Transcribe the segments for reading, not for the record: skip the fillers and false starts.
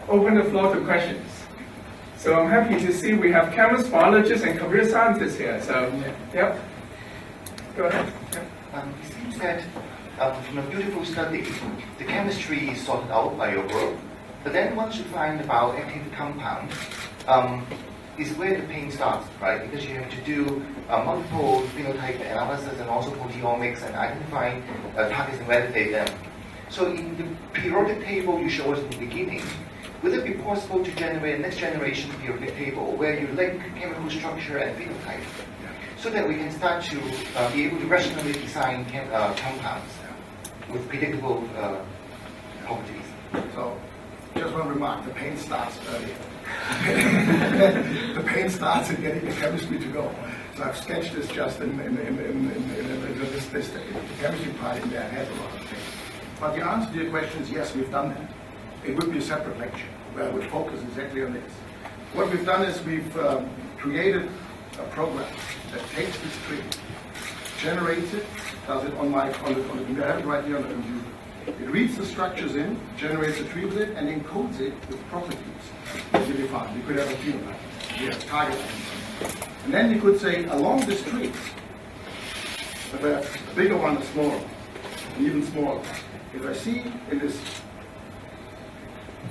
Open the floor to questions. So I'm happy to see we have chemists, biologists, and computer scientists here. So, yep. Go ahead. Yep. It seems that from a beautiful study, the chemistry is sorted out by your work, but then once you find about active compounds, is where the pain starts, right? Because you have to do multiple phenotype analysis and also proteomics and identify targets and validate them. So in the periodic table you showed us in the beginning, would it be possible to generate a next generation periodic table where you link chemical structure and phenotype, so that we can start to be able to rationally design compounds with predictable properties? So, just one remark, the pain starts earlier. The pain starts in getting the chemistry to go. So I've sketched this just in this the chemistry part in there has a lot of things. But the answer to your question is yes, we've done that. It would be a separate lecture where I would focus exactly on this. What we've done is we've created a program that takes this tree, generates it, does it on the computer. I have it right here on the computer. It reads the structures in, generates a tree with it, and encodes it with properties that you define. You could have a phenotype, you have target items. And then you could say, along this tree, a bigger one, a smaller one, and even smaller. If I see in this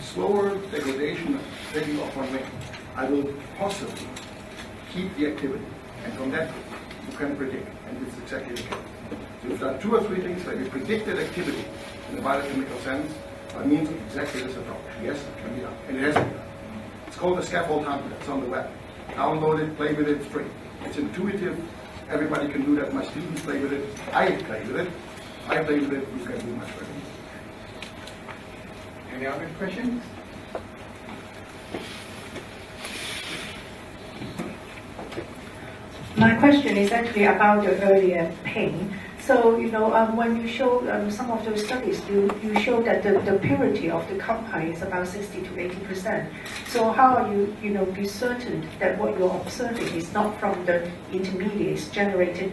slower degradation taking off one wing, I will possibly keep the activity. And from that, you can predict, and it's exactly the case. So we've done 2 or 3 things where we predicted activity in the biochemical sense by means of exactly this approach. Yes, it can be done. And it has been done. It's called the scaffold hunter. It's on the web. Download it, play with it, it's free. It's intuitive. Everybody can do that. My students play with it. I play with it. I play with it. You can do much better. Any other questions? My question is actually about the earlier pain. So, when you show some of those studies, you show that the purity of the compound is about 60 to 80%. So how are you, be certain that what you're observing is not from the intermediates generated,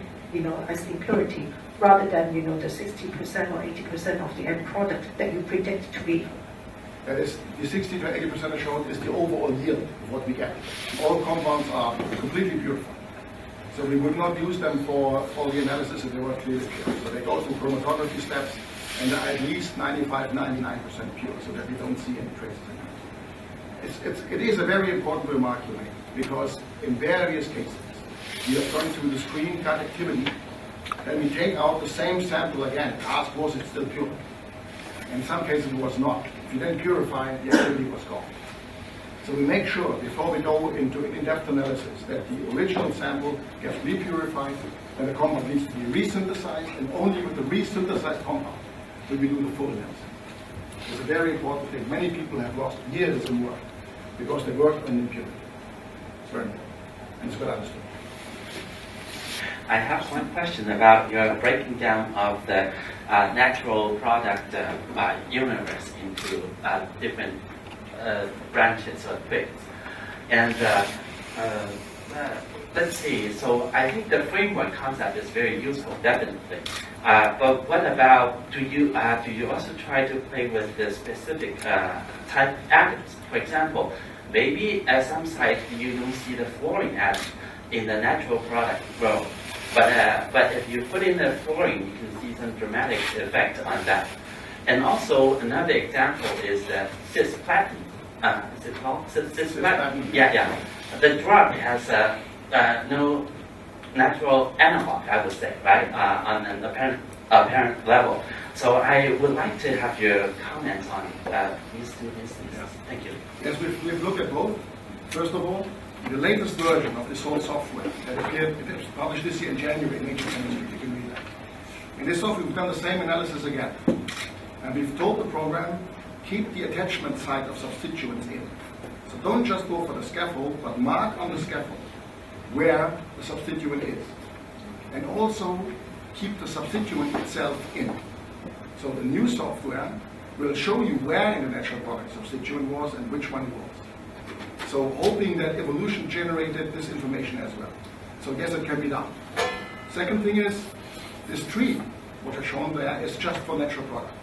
as impurity, rather than, the 60% or 80% of the end product that you predict to be? That is, the 60 to 80% shown is the overall yield of what we get. All compounds are completely purified. So we would not use them for the analysis if they were clearly pure. So they go through chromatography steps and they're at least 95, 99% pure, so that we don't see any traces in them. It is a very important remark you make, because in various cases, we have gone through the screen cut activity, then we take out the same sample again, ask was it still pure? In some cases it was not. If you then purify, the activity was gone. So we make sure, before we go into in-depth analysis, that the original sample gets repurified, and the compound needs to be resynthesized, and only with the resynthesized compound will we do the full analysis. It's a very important thing. Many people have lost years in work because they worked on impurity. It's very important, and it's well understood. I have one question about your breaking down of the natural product universe into different branches or bits. And let's see, so I think the framework concept is very useful, definitely. But what about, do you also try to play with the specific type atoms? For example, maybe at some site you don't see the fluorine atom in the natural product grow. But if you put in the fluorine, you can see some dramatic effect on that. And also another example is cisplatin. Is it called cisplatin? Yeah. The drug has no natural analog, I would say, right, on an apparent level. So I would like to have your comments on these 2 instances. Yeah. Thank you. Yes, we've looked at both. First of all, the latest version of this whole software that appeared, it was published this year in January in Nature Chemistry. You can read that. In this software, we've done the same analysis again. And we've told the program, keep the attachment site of substituents in. So don't just go for the scaffold, but mark on the scaffold where the substituent is. And also keep the substituent itself in. So the new software will show you where in the natural product substituent was and which one it was. So hoping that evolution generated this information as well. So yes, it can be done. Second thing is, this tree, what is shown there, is just for natural products.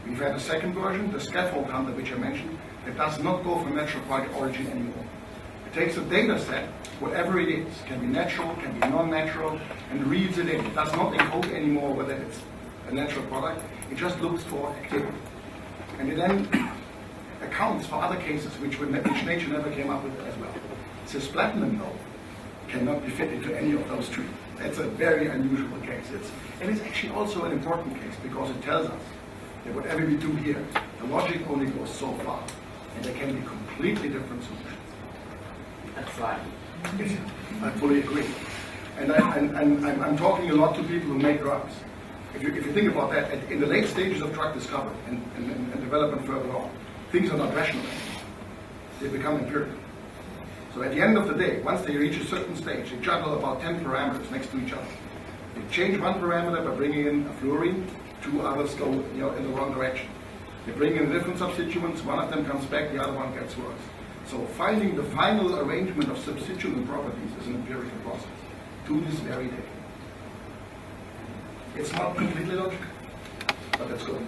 We've had a second version, the scaffold hunter, which I mentioned, It does not go for natural product origin anymore. It takes a data set, whatever it is, can be natural, can be non-natural, and reads it in. It does not encode anymore whether it's a natural product. It just looks for activity. And it then accounts for other cases which nature never came up with as well. Cisplatinum, though, cannot be fit into any of those three. That's a very unusual case. And it's actually also an important case because it tells us that whatever we do here, the logic only goes so far, and there can be completely different solutions. That's right. Yes, I fully agree. And I'm talking a lot to people who make drugs. If you think about that, in the late stages of drug discovery and development further on, things are not rational anymore. They become empirical. So at the end of the day, once they reach a certain stage, they juggle about 10 parameters next to each other. They change one parameter by bringing in a fluorine, two others go in the wrong direction. They bring in different substituents, one of them comes back, the other one gets worse. So finding the final arrangement of substituent properties is an empirical process to this very day. It's not completely logical, but that's good.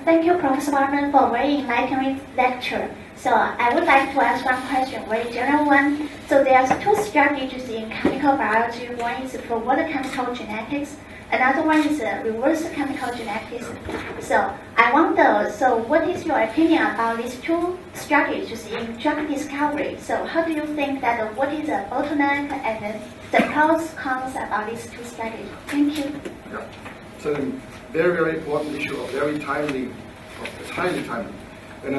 Thank you, Professor Warman, for a very enlightening lecture. So I would like to ask one question, very general one. So there's two strategies in chemical biology. One is forward chemical genetics. Another one is reverse chemical genetics. So I wonder, so what is your opinion about these two strategies in drug discovery? So how do you think that what is the bottleneck and the pros cons about these two strategies? Thank you. Yeah. So a very, very important issue, very timely, highly timely. In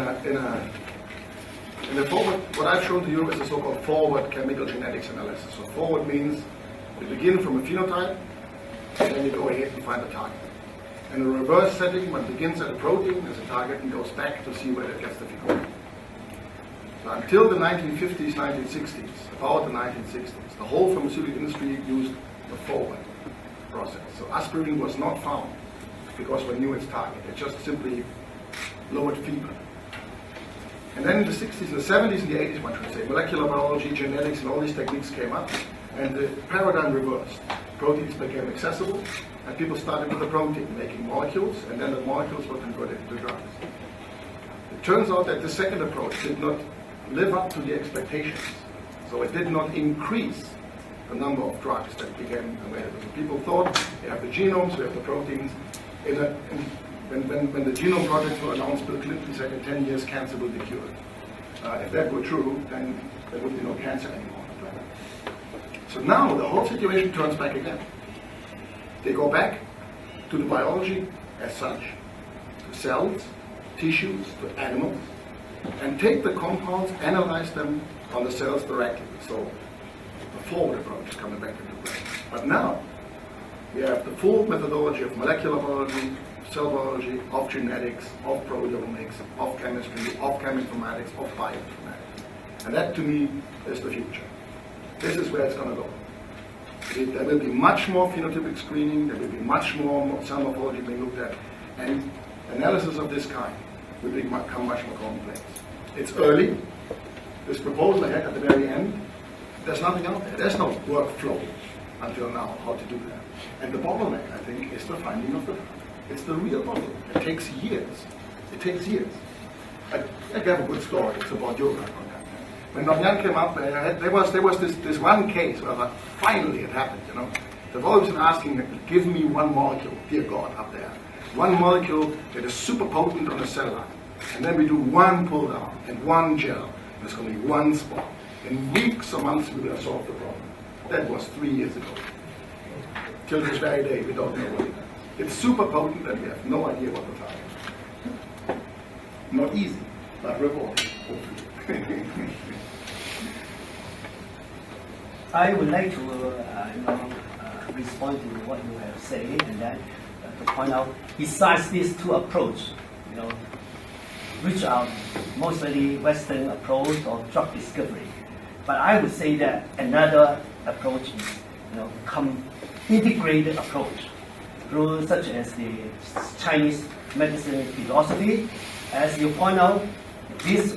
a forward, what I've shown to you is a so-called forward chemical genetics analysis. So forward means we begin from a phenotype, and then you go ahead and find a target. In a reverse setting, one begins at a protein as a target and goes back to see where it gets the phenotype. So until the 1950s, 1960s, about the 1960s, the whole pharmaceutical industry used the forward process. So aspirin was not found because we knew its target. It just simply lowered fever. And then in the 60s, and the 70s, and the 80s, one should say, molecular biology, genetics, and all these techniques came up, and the paradigm reversed. Proteins became accessible, and people started with the protein, making molecules, and then the molecules were converted into drugs. It turns out that the second approach did not live up to the expectations. So it did not increase the number of drugs that became available. So people thought, we have the genomes, we have the proteins. When the genome projects were announced, Bill Clinton said in 10 years cancer will be cured. If that were true, then there would be no cancer anymore on the planet. So now the whole situation turns back again. They go back to the biology as such, to cells, tissues, to animals, and take the compounds, analyze them on the cells directly. So the forward approach is coming back into play. But now we have the full methodology of molecular biology, cell biology, of genetics, of proteomics, of chemistry, of cheminformatics, of bioinformatics. And that to me is the future. This is where it's going to go. There will be much more phenotypic screening, there will be much more cell morphology being looked at, and analysis of this kind will become much more commonplace. It's early. This proposal I had at the very end, there's nothing out there. There's no workflow until now how to do that. And the bottleneck, I think, is the finding of the target. It's the real bottleneck. It takes years. It takes years. I have a good story. It's about yoga. When Nonyan came up, there was this one case where finally it happened, you know. They've always been asking, give me one molecule, dear God, up there. One molecule that is super potent on a cell line. And then we do one pull down and one gel. And there's going to be one spot. In weeks or months we will have solved the problem. That was 3 years ago. Till this very day, we don't know what it is. It's super potent and we have no idea what the target is. Not easy, but rewarding, hopefully. I would like to respond to what you have said, and then to point out, besides these two approaches, which are mostly Western approach or drug discovery, but I would say that another approach is, integrated approach, through such as the Chinese medicine philosophy. As you point out, these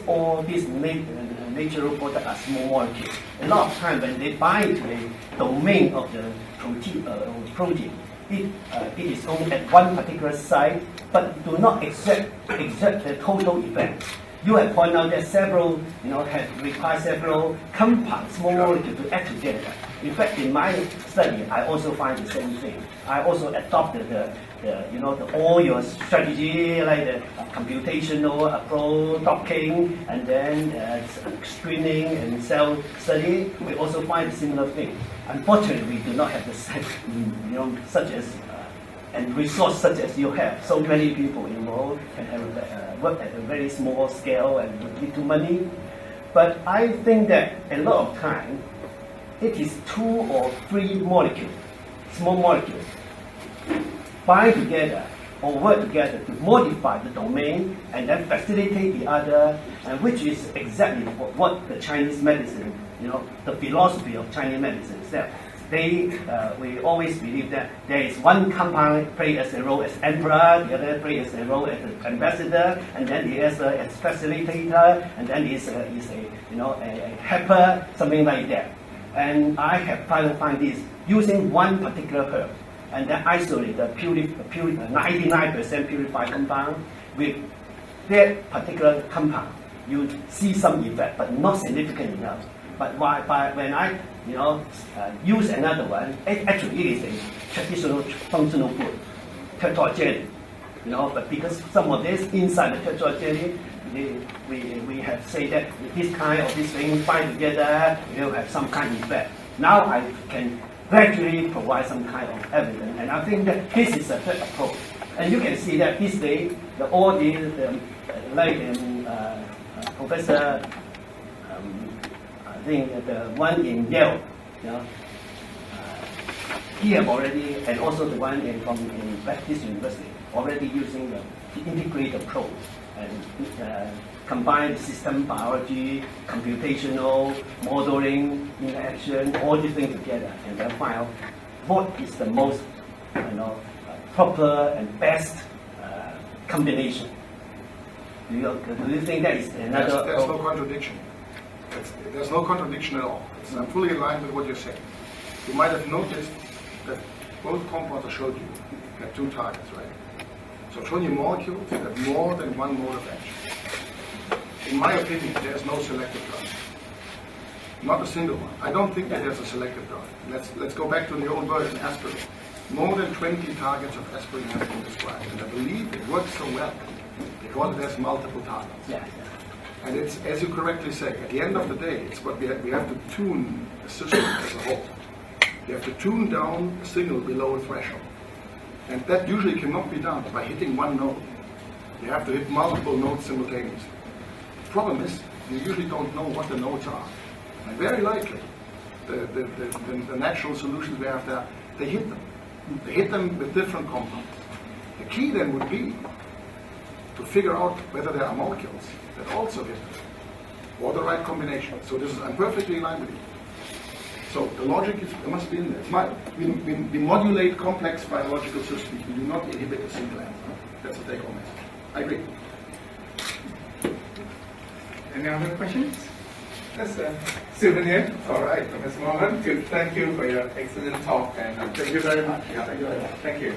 natural products are small molecules. A lot of times when they bind to the domain of the protein, it is only at one particular site, but do not exert the total effect. You have pointed out that several, require several compounds, small molecules to act together. In fact, in my study, I also find the same thing. I also adopted all your strategy, like the computational approach, docking, and then screening and cell study. We also find a similar thing. Unfortunately, we do not have the same, such as and resource such as you have. So many people involved can have work at a very small scale and little money. But I think that a lot of time, it is 2 or 3 molecules, small molecules, bind together or work together to modify the domain and then facilitate the other, and which is exactly what the Chinese medicine, the philosophy of Chinese medicine is that we always believe that there is one compound play as a role as emperor, the other play as a role as an ambassador, and then the other as facilitator, and then is a helper, something like that. And I have tried to find this using one particular herb, and then isolate the 99% purified compound with that particular compound. You see some effect, but not significant enough. But when I use another one, actually it is a traditional functional food, tetroid jelly. But because some of this inside the tetroid jelly, we have said that this kind of this thing bind together, will have some kind of effect. Now I can gradually provide some kind of evidence, and I think that this is a third approach. And you can see that this day, all these, Professor, I think the one in Yale, he have already, and also the one in Baptist University, already using the integrated approach and combine system biology, computational, modeling, interaction, all these things together, and then find out what is the most, proper and best combination. Do you think that is another? There's no contradiction. There's no contradiction at all. I'm fully in line with what you're saying. You might have noticed that both compounds I showed you had 2 targets, right? So I've shown you molecules that have more than one mode of action. In my opinion, there's no selective drug. Not a single one. I don't think that there's a selective drug. Let's go back to the old version, aspirin. More than 20 targets of aspirin have been described, and I believe it works so well because it has multiple targets. Yeah. And it's, as you correctly say, at the end of the day, it's what we have to tune the system as a whole. You have to tune down a signal below a threshold. And that usually cannot be done by hitting one node. You have to hit multiple nodes simultaneously. The problem is, you usually don't know what the nodes are. And very likely, the natural solutions we have there, they hit them. They hit them with different compounds. The key then would be to figure out whether there are molecules that also hit them, or the right combination. So I'm perfectly in line with you. So the logic must be in there. We modulate complex biological systems. We do not inhibit a single enzyme. That's the take-home message. I agree. Any other questions? That's a souvenir. All right, from this moment. Thank you for your excellent talk, and Thank you very much. Thank you.